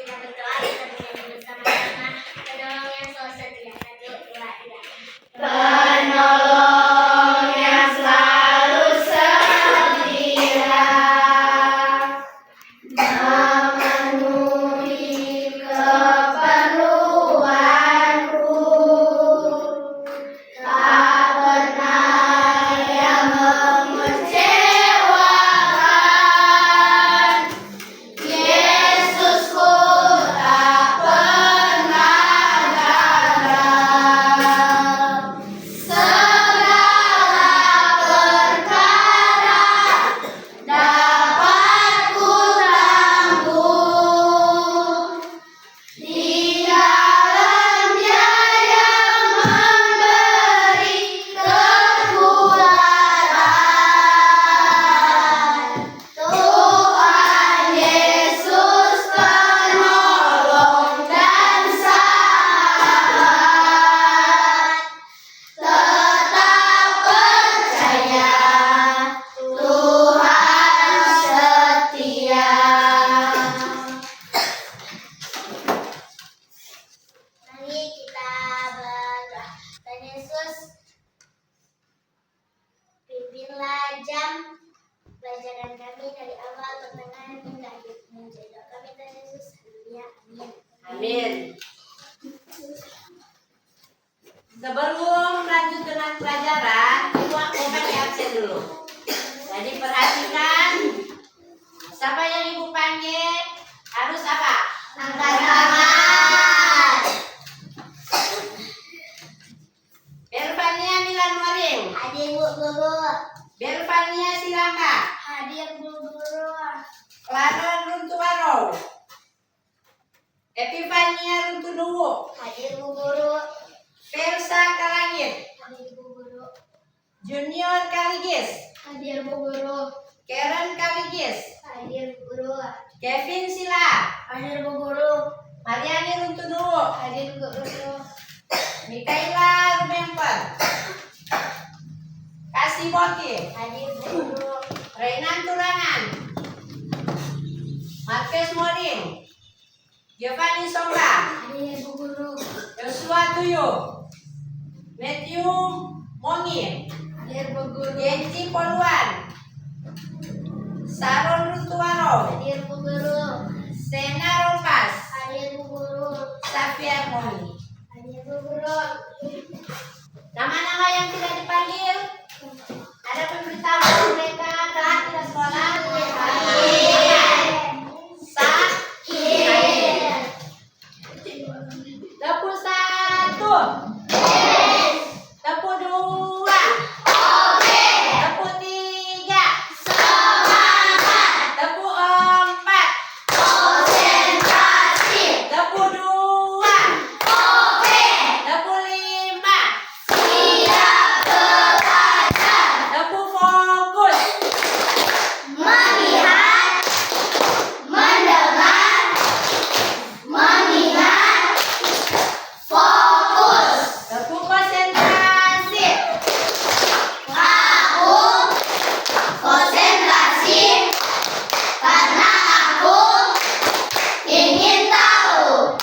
kita berdoa, kita menyanyi bersama-sama. Penolong yang selalu setia. 1, 2, 3. Penolong yang selalu setia, memenuhi keperluanku, tak pernah ia mengecewakan. Yesusku tak pernah gagal. Segala perkara dapat ku tanggung di dalam Dia yang memberi kekuatan. Tuhan Yesus penolong dan sahabat, tetap percaya Tuhan setia. Mari kita berdoa. Tuhan Yesus, pimpinlah jam pelajaran kami dari awal, pertengahan hingga akhir. Menjaga kami Tuhan Yesus. Haleluya. Amin. Amin. Sebelum lanjut dengan pelajaran, Ibu mau pakai absen dulu. Jadi perhatikan, siapa yang Ibu panggil harus apa? Angkat tangan. Bervania Milan Moring, Hadir Bu Guru. Bervania Silangka, Hadir Bu Guru. Clara Runtuwaro, Epifania Runtunuwu, Hadir Bu Guru. Persa Kalangit, Hadir Bu Guru. Junior Kaligis, Hadir Bu Guru. Karen Kaligis, Hadir Bu Guru. Kevin Sila, Hadir Bu Guru. Mariani Runtunuwu, Hadir Bu Guru. Mikaela Rumemper, Kasih Boki, Hadir Bu Guru. Rainan Turangan, Marques Moring, Giovanni Songka, Hadir Bu Guru. Joshua Tuyu, Matthew Mongi, Hadir Bu Guru. Genci Poluan, Saron Runtuwaro, Hadir Bu Guru. Sena Rompas, Hadir Bu Guru. Safia Mongi. Hadir Bu Guru. Nama-nama yang tidak dipanggil, ada pemberitahuan mereka telah tidak sekolah. Sakit. Tepuk 1, tepuk 2, tepuk 3, tepuk 4, Konsentrasi. tepuk 2, Oke. tepuk 5, Siap bekerja. tepuk fokus. Melihat. Mendengar. Mengingat. Fokus. Tepuk konsentrasi. Aku konsentrasi karena aku ingin tahu.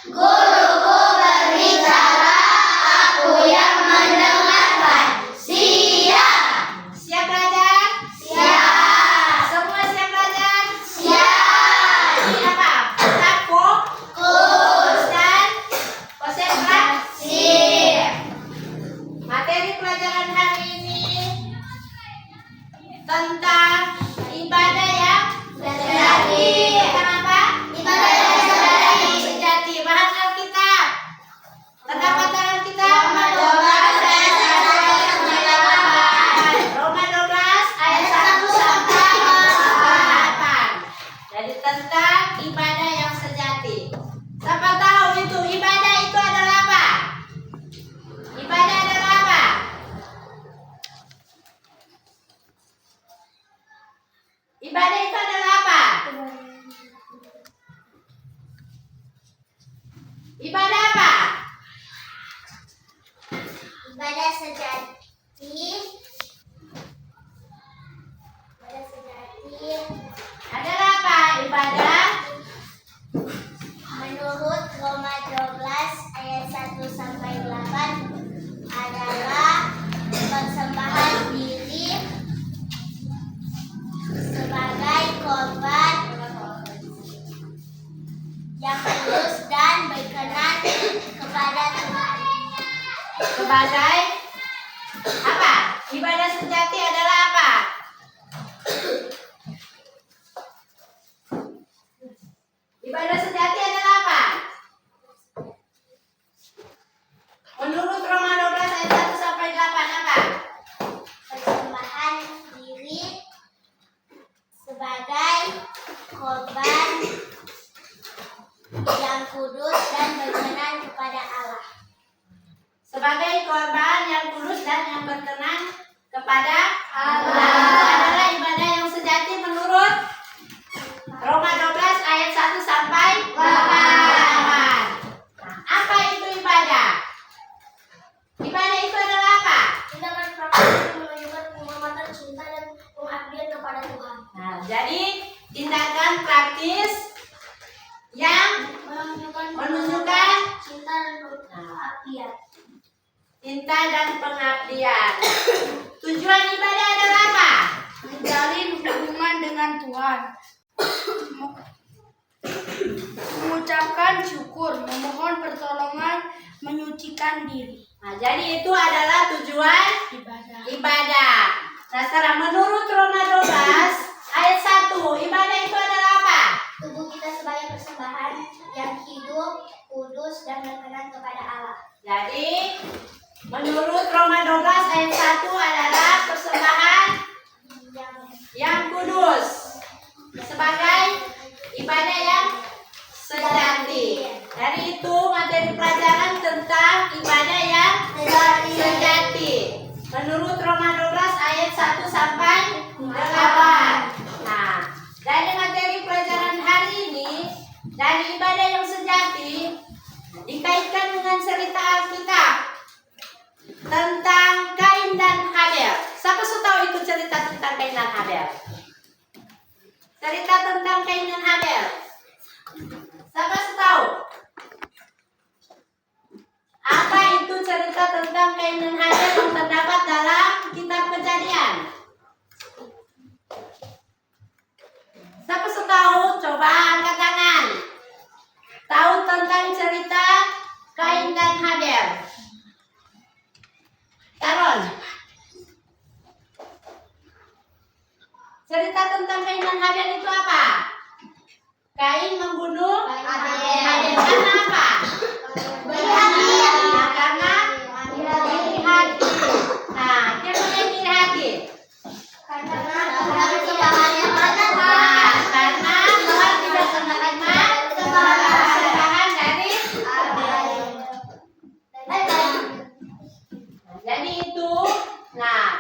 Guruku berbicara, aku yang mendengarkan. Siap. Siap belajar? Siap. Semua siap belajar? Siap. Siapa? Tetap fokus dan konsentrasi. Materi pelajaran hari ini tentang ibadah yang Sejati. tentang apa? Ibadah yang sejati. Sejati. Bahan Alkitab. Terdapat dalam kitab Roma 12 ayat 1 sampai 8. Roma 12 Ayat 1 sampai 8. Jadi tentang ibadah yang sejati. Siapa tahu itu ibadah itu adalah apa? Ibadah adalah apa? Ibadah itu adalah apa? Ibadah apa? Ibadah sejati. Ibadah sejati Adalah apa? Ibadah ayat 1 sampai 8 adalah persembahan diri sebagai korban yang kudus dan berkenan kepada Tuhan. Sebagai apa? Ibadah sejati adalah apa? Ibadah sejati adalah apa? Menurut Roma 12 ayat 1 sampai 8 apa? Persembahan diri sebagai korban yang kudus dan berkenan kepada Allah. Sebagai korban yang kudus dan yang berkenan kepada Allah. Itu adalah ibadah yang sejati menurut Roma 12 ayat 1 sampai 8. Nah, apa itu ibadah? Ibadah itu adalah apa? Tindakan praktis yang menunjukkan penghormatan, cinta, dan pengabdian kepada Tuhan. Nah, jadi tindakan praktis yang menunjukkan cinta dan pengabdian. cinta dan pengabdian. Tujuan ibadah adalah apa? Menjalin hubungan dengan Tuhan, mengucapkan syukur, memohon pertolongan, menyucikan diri. Nah, jadi itu adalah tujuan ibadah. Nah, sekarang menurut Roma 12 ayat 1, ibadah itu adalah apa? Tubuh kita sebagai persembahan yang hidup, kudus, dan berkenan kepada Allah. Jadi menurut Roma 12 ayat 1 adalah persembahan yang kudus sebagai ibadah yang sejati. Dari itu materi pelajaran tentang ibadah yang sejati. Menurut Roma 12 ayat 1 sampai 8. Nah, dari materi pelajaran hari ini, dari ibadah yang sejati dikaitkan dengan cerita Alkitab tentang Kain dan Habel. Siapa sudah tahu itu cerita tentang Kain dan Habel? Cerita tentang Kain dan Habel. Siapa sudah tahu? Apa itu cerita tentang Kain dan Habel yang terdapat dalam kitab Kejadian? Siapa sudah tahu? Coba angkat tangan. Tahu tentang cerita Kain dan Habel? Taron. Cerita tentang Kain dan Habel itu apa? Kain membunuh Habel karena apa? Nah, karena iri hati. Nah, kenapa iri hati? Karena Tuhan tidak menerima persembahan dari jadi itu. Nah,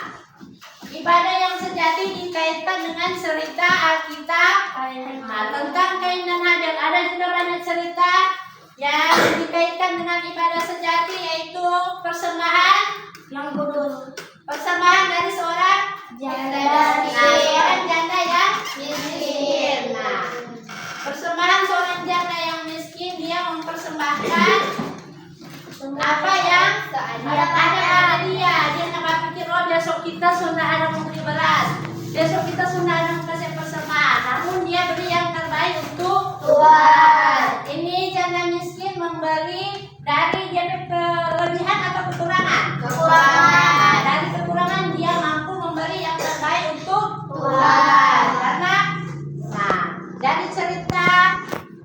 ibadah yang sejati dikaitkan dengan cerita Alkitab. Nah, tentang Kain dan Habel ada juga banyak cerita yang dikaitkan dengan ibadah sejati, yaitu persembahan yang kudus, persembahan dari seorang janda seorang janda yang miskin. Nah, persembahan seorang janda yang miskin, dia mempersembahkan apa yang ada pada dia. Dia nggak pikir, oh besok kita sudah ada membeli beras, besok kita sudah ada kasih persembahan. Namun dia beri yang terbaik untuk Tuhan. Ini janda miskin memberi dari dia kelebihan atau kekurangan? Kekurangan. Dari kekurangan dia mampu memberi yang terbaik untuk Tuhan. Karena, nah, dari cerita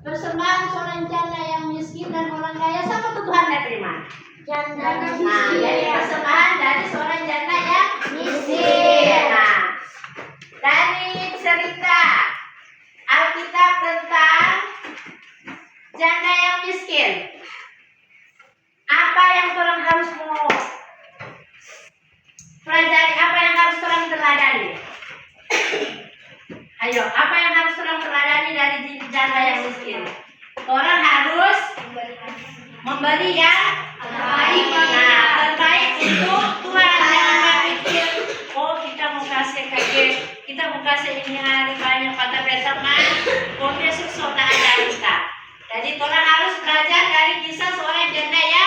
persembahan seorang janda yang miskin dan orang kaya, siapa tuh Tuhan yang terima? janda Nah, jadi persembahan dari seorang janda yang miskin. Nah, dari cerita Alkitab tentang janda yang miskin, apa yang orang harus mau pelajari? Apa yang harus orang teladani? Ayo, apa yang harus orang teladani dari janda yang miskin? Orang harus memberi yang terbaik. Nah, terbaik itu Tuhan. Jangan pikir, oh kita mau kasih kita mau kasih ini hari banyak pada besok mah, oh besok sudah ada kita. Jadi orang harus belajar dari kisah seorang janda yang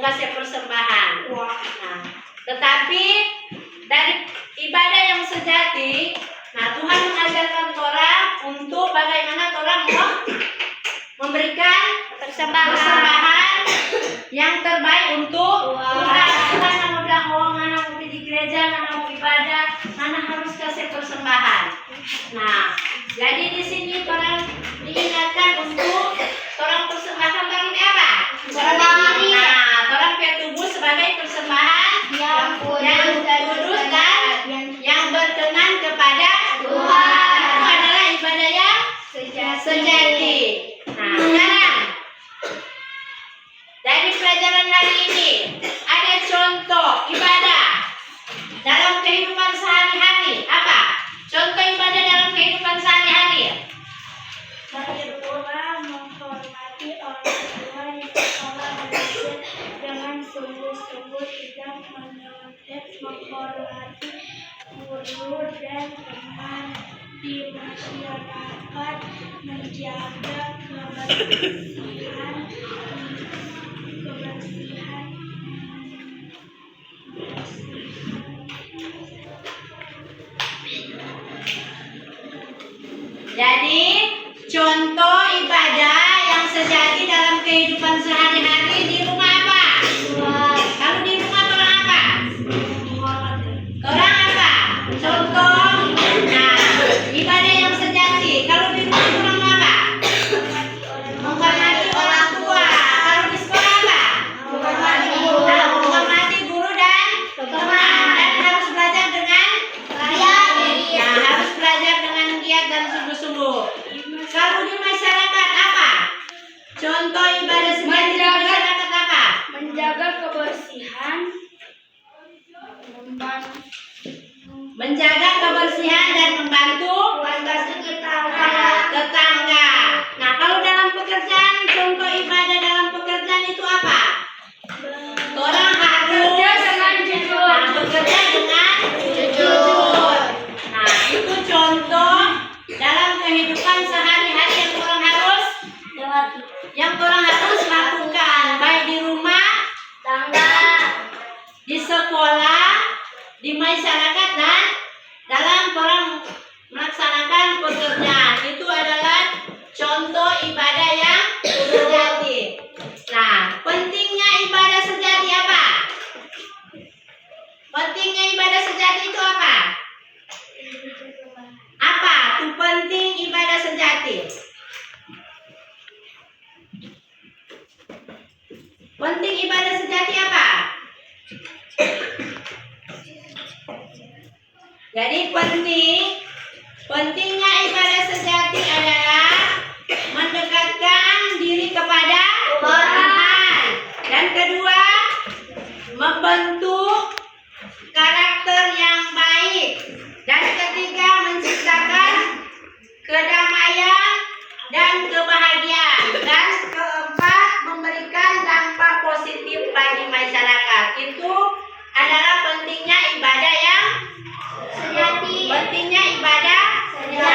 kasih persembahan. Nah, tetapi dari ibadah yang sejati, nah Tuhan mengajarkan orang untuk bagaimana orang memberikan persembahan yang terbaik untuk Tuhan. Tuhan mau bilang, oh mana mau di gereja, mana mau ibadah, mana harus kasih persembahan. Nah, jadi di sini orang diingatkan untuk orang persembahkan barang apa? Nah, orang tubuh sebagai persembahan yang kudus dan yang berkenan kepada Tuhan. Itu adalah ibadah yang sejati. Nah, sekarang dari pelajaran hari ini ada contoh ibadah dalam kehidupan sehari-hari. Apa? Contoh ibadah dalam kehidupan sehari-hari. Berdoa menghormati orang tua yang telah bekerja dengan sungguh-sungguh, tidak menyontek, menghormati guru dan teman di masyarakat, menjaga kebersihan. Jadi contoh ibadah yang sejati dalam kehidupan sehari-hari di rumah apa? Kalau di rumah orang apa? Orang apa? Contoh, nah ibadah yang sejati. Kalau di rumah orang apa? Menghormati orang tua. Kalau di sekolah apa? Menghormati guru dan teman. Dan harus belajar dengan nah, harus belajar dengan giat dan sungguh-sungguh. Kalau di masyarakat apa? Contoh ibadah sejati di masyarakat apa? Menjaga kebersihan, Menjaga kebersihan dan membantu tetangga. Nah, kalau dalam pekerjaan, contoh ibadah dalam pekerjaan itu apa? Orang harus bekerja dengan jujur. Nah, itu contoh dalam kehidupan sehari-hari yang orang harus lakukan, baik di rumah, di sekolah, di masyarakat, dan dalam orang melaksanakan pekerjaan. Itu adalah contoh ibadah yang sejati. Nah, pentingnya ibadah sejati apa? Pentingnya ibadah sejati itu apa? Apa itu penting ibadah sejati? Penting ibadah sejati apa? Jadi pentingnya ibadah sejati adalah mendekatkan diri kepada Tuhan. Dan kedua, membentuk karakter yang baik. Dan ketiga, menciptakan kedamaian dan kebahagiaan. Dan keempat, memberikan dampak positif bagi masyarakat. Itu adalah pentingnya ibadah yang sejati. Pentingnya ibadah sejati.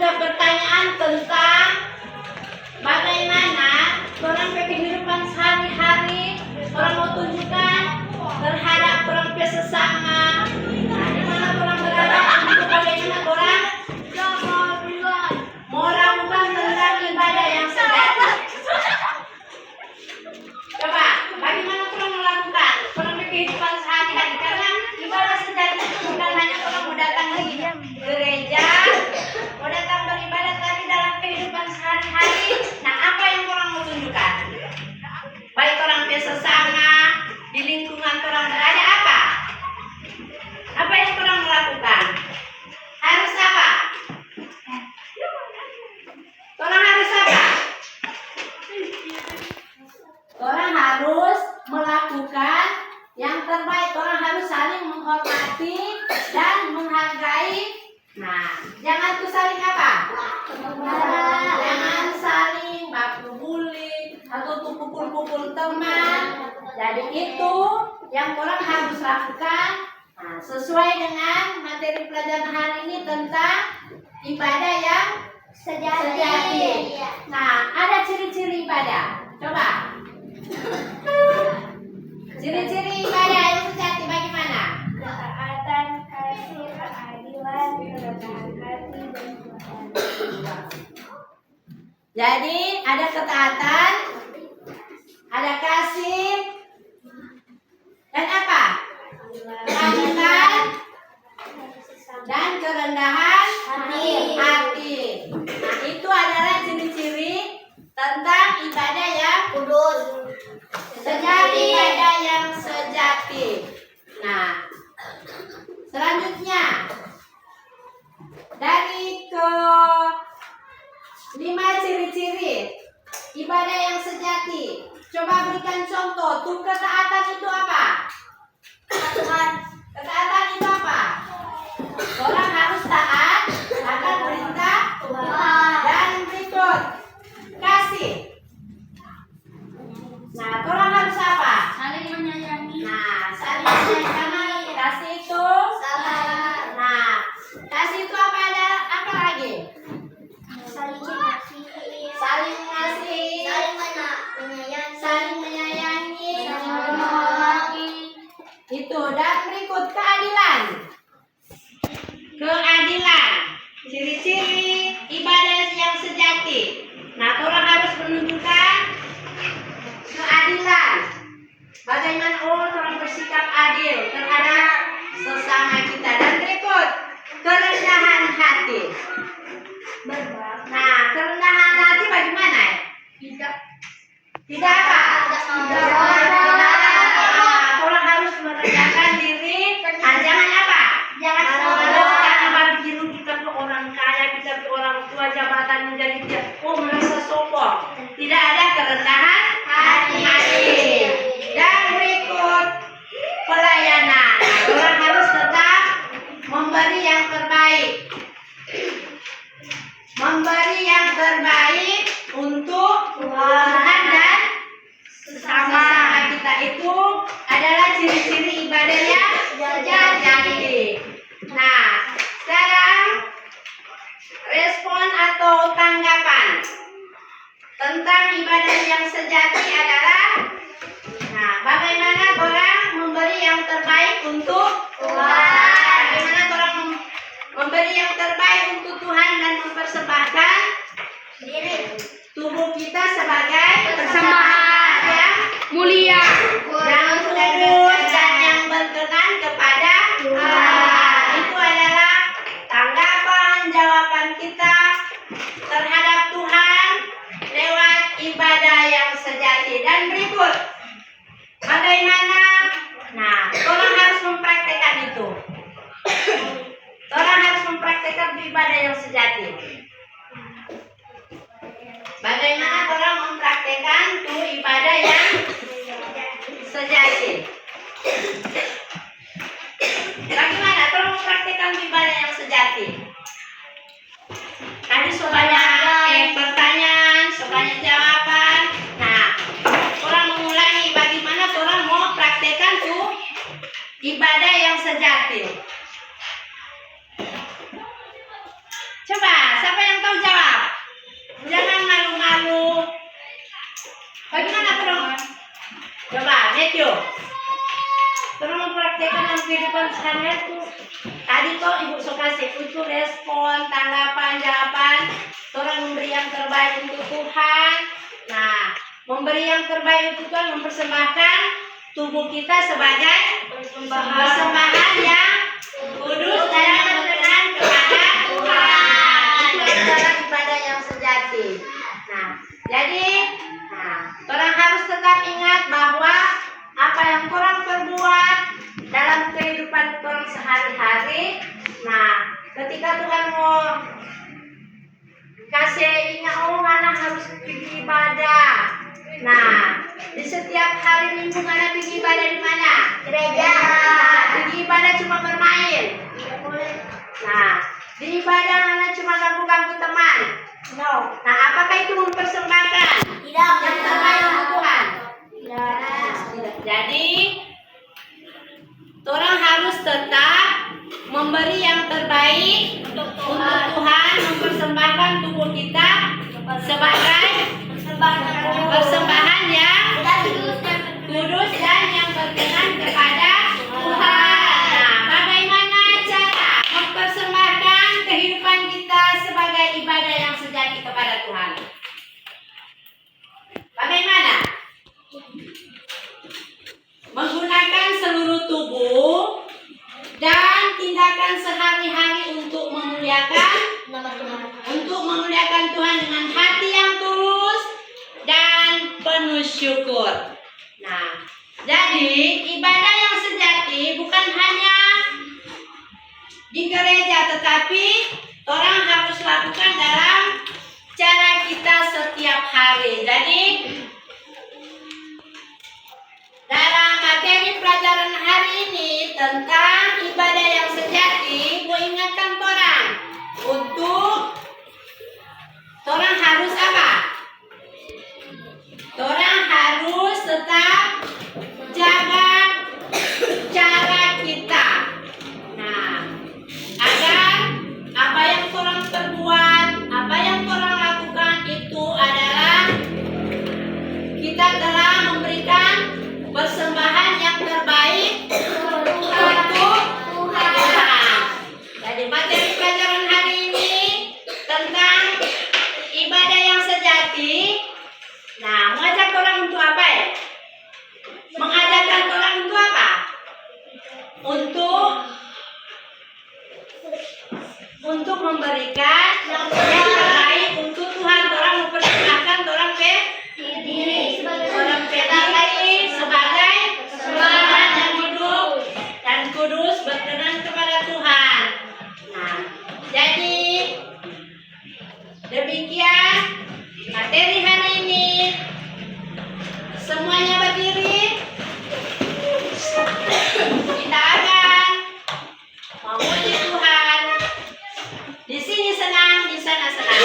juga pertanyaan tentang bagaimana orang kehidupan sehari-hari orang mau tunjukkan terhadap orang sesama. Nah, di mana orang berada untuk bagaimana orang melakukan tentang ibadah yang sejati. Coba, bagaimana orang melakukan orang kehidupan sehari-hari, karena ibadah sejati itu bukan hanya orang mau datang lagi gereja, mau datang beribadah, tapi dalam kehidupan sehari-hari. Nah, apa yang orang mau tunjukkan? Baik orang sesama, di lingkungan orang berada apa? Apa yang orang melakukan? Harus apa? Orang harus apa? Orang harus melakukan yang terbaik. Orang harus saling menghormati dan menghargai. Nah, jangan tuh saling apa? Jangan saling baku bully atau tuh pukul-pukul teman. Jadi itu yang orang harus lakukan. Nah, sesuai dengan materi pelajaran hari ini tentang ibadah yang sejati. Nah, ada ciri-ciri ibadah. Coba. Ciri-ciri ibadah yang sejati bagaimana? Ketaatan, kasih, keadilan, kerendahan hati, dan Tuhan. Jadi ada ketaatan, ada kasih, dan apa? Keadilan dan kerendahan hati. Nah, itu adalah ciri-ciri tentang ibadah yang kudus. Sejati, ibadah yang sejati. Nah, selanjutnya dari ke 5 ciri-ciri ibadah yang sejati. Coba berikan contoh. Tuh, ketaatan itu apa? Ketaatan itu apa? Orang harus taat akan perintah Tuhan. Dan berikut kasih. Nah, orang harus apa? Saling menyayangi. Nah, saling menyayangi. Kasih itu Sabar. Nah, kasih itu apa, ada apa lagi? Saling mengasihi. Saling mengasihi, Menyayangi. saling menyayangi, Saling menghormati. itu. Dan berikut keadilan. Keadilan, ciri-ciri ibadah yang sejati. Nah, orang harus menunjukkan keadilan. Bagaimana orang bersikap adil terhadap sesama kita. Dan berikut kerendahan hati. Nah, kerendahan hati bagaimana? Tidak apa? Nah, orang harus merendahkan diri. Jangan apa? Jangan Karena baru dulu kita tuh orang kaya, kita tuh orang tua, jabatan menjadi dia. Merasa sombong. Tidak ada kerendahan hati. Dan berikut pelayanan. Orang harus tetap memberi yang terbaik. Memberi yang terbaik untuk Tuhan dan sesama kita. Itu adalah ciri-ciri ibadah yang sejati. Nah, sekarang respon atau tanggapan tentang ibadah yang sejati adalah, nah, bagaimana orang memberi yang terbaik untuk Tuhan. Bagaimana orang memberi yang terbaik untuk Tuhan dan mempersembahkan diri tubuh kita sebagai persembahan yang Mulia. yang kudus dan yang berkenan kepada Tuhan. Itu adalah tanggapan jawaban kita terhadap Tuhan lewat ibadah yang sejati. Dan berikut bagaimana? Nah, orang harus mempraktekkan itu. Orang harus mempraktekkan ibadah yang sejati. Bagaimana orang mempraktekkan tuh ibadah yang sejati? Bagaimana orang mempraktekkan ibadah yang sejati? Tadi soalnya pertanyaan, soalnya jawaban. Nah, orang mengulangi bagaimana orang mau praktekkan tuh ibadah yang sejati. Coba, siapa yang hari tuh tadi tuh ibu suka itu respon, tanggapan, jawaban. Orang memberi yang terbaik untuk Tuhan. Nah, memberi yang terbaik untuk Tuhan mempersembahkan tubuh kita sebagai persembahan yang kudus dan berkenan kepada Tuhan. Itu adalah ibadah yang sejati. Nah, jadi orang harus tetap ingat bahwa apa yang orang perbuat dalam kehidupan orang sehari-hari. Nah, ketika Tuhan mau kasih ingat, oh mana harus pergi ibadah. Nah, di setiap hari Minggu mana pergi ibadah di mana? Gereja. Pergi ibadah cuma bermain. Nah, di ibadah mana cuma ganggu-ganggu teman. No. Nah, apakah itu mempersembahkan Tidak. yang terbaik untuk Tuhan? Tidak. Jadi, orang harus tetap memberi yang terbaik untuk Tuhan, mempersembahkan tubuh kita sebagai persembahan yang kudus dan yang berkenan kepada Tuhan. Nah, bagaimana cara mempersembahkan kehidupan kita sebagai ibadah yang sejati kepada Tuhan? Bagaimana? Menggunakan seluruh tubuh dan tindakan sehari-hari untuk memuliakan Tuhan dengan hati yang tulus dan penuh syukur. Nah, jadi ibadah yang sejati bukan hanya di gereja, tetapi orang harus lakukan dalam cara kita setiap hari. Jadi dalam materi pelajaran hari ini tentang ibadah yang sejati, gue ingatkan orang untuk orang harus apa? Orang harus tetap jaga cara kita. Nah, agar apa yang orang perbuat, apa yang orang lakukan itu adalah kita telah memberikan persembahan yang terbaik untuk Tuhan. Jadi materi pelajaran hari ini tentang ibadah yang sejati. Nah, mengajak orang untuk apa ya? Mengajarkan orang untuk apa? Untuk memberikan yang terbaik untuk Tuhan. Orang mempersembahkan orang ke diri orang sebagai sembahan yang hidup dan kudus berkenan kepada Tuhan. Nah, jadi demikian materi hari ini. Semuanya berdiri. Kita akan memuji Tuhan. Di sini senang, di sana senang.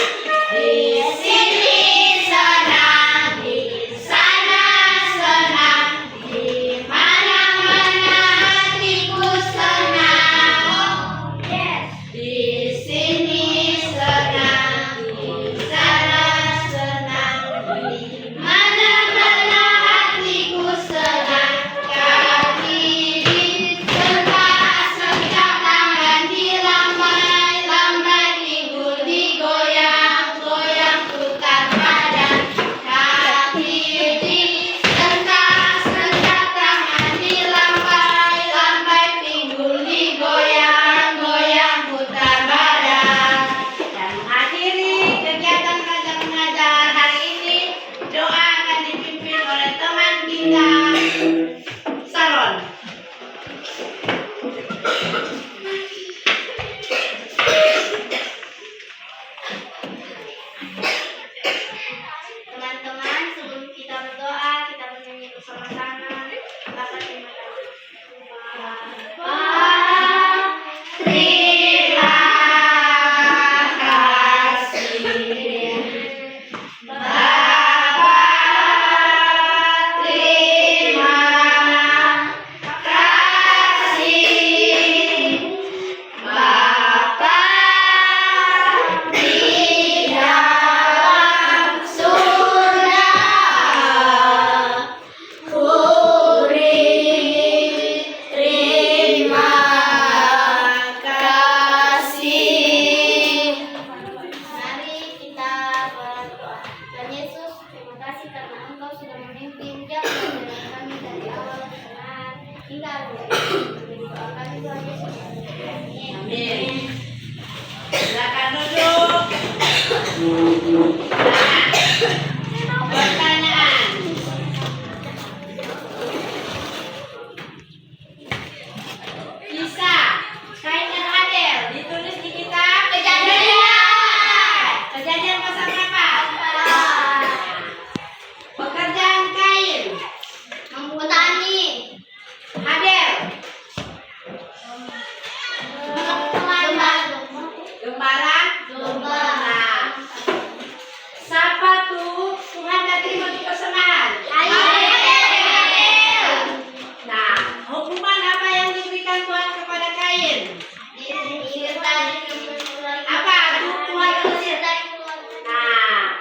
Nah, pertanyaan. Kisah Kain dan Abel ditulis di kitab Kejadian. Kejadian pasal berapa? Pekerjaan Kain. Petani. Abel. Gembala. Nah, siapa tuh Tuhan dan terima di persembahan? Nah, hukuman apa yang diberikan Tuhan kepada Kain? Apa? Tuhan usir. Nah,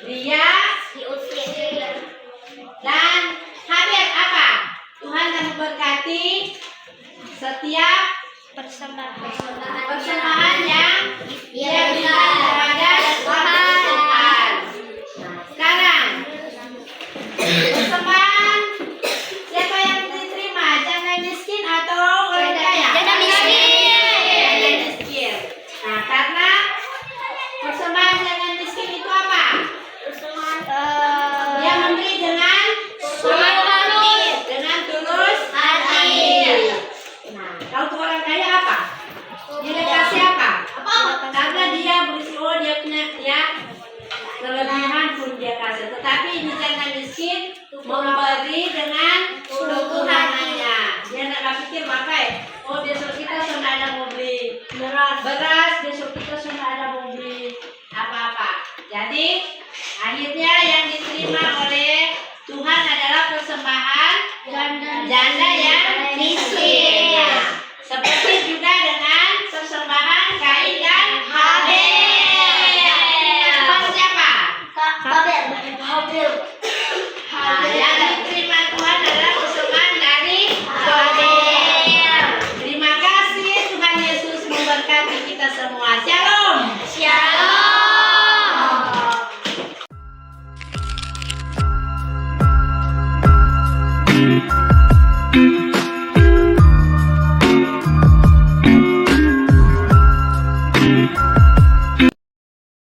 dia dan Habel apa? Tuhan akan memberkati setiap persembahan yang dia berikan kepada Tuhan. Sekarang persembahan siapa yang diterima? Janda miskin atau orang kaya? Janda miskin. Nah, karena persembahan janda miskin itu apa? Dia memberi dengan tulus hati. Nah, kalau tuh orang kaya apa? Dia kasih apa? Karena dia berisiko dia punya kelebihan pun dia kasih. Tetapi ini jangan miskin memberi dengan ketuhanannya. Dia nggak pikir pakai. Oh besok kita sudah ada mau beli beras, besok kita sudah ada mau beli apa-apa. Jadi akhirnya yang diterima oleh Tuhan adalah persembahan janda yang miskin. Nah, seperti juga dengan persembahan Kain dan Habel. Siapa? Nah, yang diterima Tuhan adalah persembahan dari Habel. Terima kasih Tuhan Yesus memberkati kita semua. Siapa